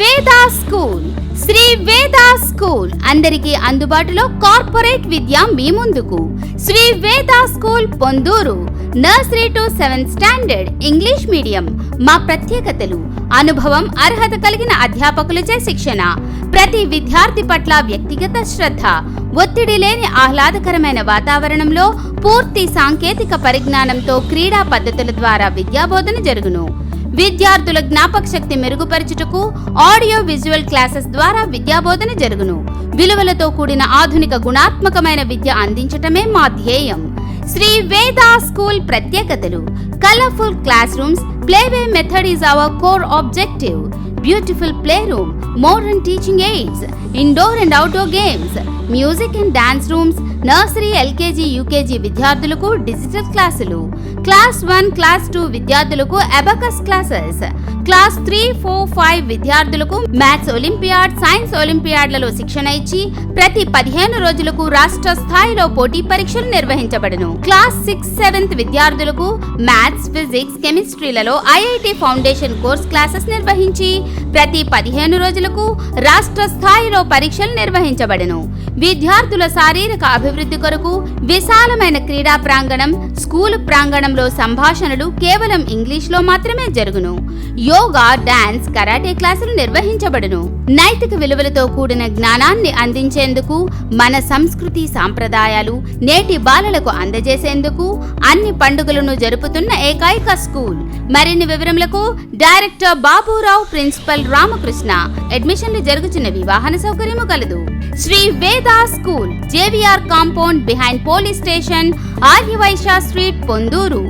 వేదా school. Sri Veda school అందరికీ అందుబాటులో corporate విద్య మీ ముందుకు. Sri Veda school Ponduru. Nursery to 7th standard English medium. మా ప్రత్యేకతలు: అనుభవం, అర్హత కలిగిన అధ్యాపకులచే శిక్షణ, ప్రతి విద్యార్థి పట్ల వ్యక్తిగత శ్రద్ధ, ఒత్తిడి లేని ఆహ్లాదకరమైన వాతావరణంలో పూర్తి సాంకేతిక పరిజ్ఞానంతో క్రీడా పద్ధతుల ద్వారా విద్యాబోధన జరుగును. విద్యార్థుల జ్ఞాపక శక్తి మెరుగుపరచుటకు ఆడియో విజువల్ క్లాసెస్ ద్వారా విద్యాబోధన జరుగును. విలువలతో కూడిన ఆధునిక గుణాత్మకమైన విద్య అందించటమే మా ధ్యేయం. శ్రీ వేదా స్కూల్ ప్రత్యేకతలు: colourful classrooms, playway method is our core objective. Beautiful play room, modern teaching aids, indoor and outdoor games, music and dance rooms. Nursery, LKG, UKG విద్యార్థులకు డిజిటల్ క్లాసులు. క్లాస్ 1, క్లాస్ 2 విద్యార్థులకు అబకస్ క్లాసెస్. క్లాస్ 3, 4, 5 విద్యార్థులకు maths olympiad, science ఒలింపియాడ్లలో శిక్షణ ఇచ్చి ప్రతి 15 రోజులకు రాష్ట్ర స్థాయిలో పోటీ పరీక్షలు నిర్వహించబడును. క్లాస్ 6, 7th విద్యార్థులకు మ్యాథ్స్, ఫిజిక్స్, కెమిస్ట్రీలలో ఐఐటి ఫౌండేషన్ కోర్స్ క్లాసెస్ నిర్వహించి ప్రతి 15 రోజులకు రాష్ట్ర స్థాయిలో పరీక్షలు నిర్వహించబడును. విద్యార్థుల శారీరక అభివృద్ధి కొరకు విశాలమైన క్రీడా ప్రాంగణం, స్కూల్ ప్రాంగణంలో సంభాషణలు కేవలం ఇంగ్లీష్లో మాత్రమే జరుగును. యోగా, డాన్స్, కరాటే క్లాసులు నిర్వహించబడును. నైతిక విలువలతో కూడిన జ్ఞానాన్ని అందించేందుకు, మన సంస్కృతి సాంప్రదాయాలు నేటి బాలలకు అందజేసేందుకు అన్ని పండుగలను జరుపుతున్న ఏకైక స్కూల్. మరిన్ని వివరములకు డైరెక్టర్ బాబురావు, ప్రిన్సిపల్ రామకృష్ణ. అడ్మిషన్లు జరుగుతున్నవి. వాహన సౌకర్యము కలదు. Sri Veda school, JVR compound behind police station, Aryavaishya street, Ponduru.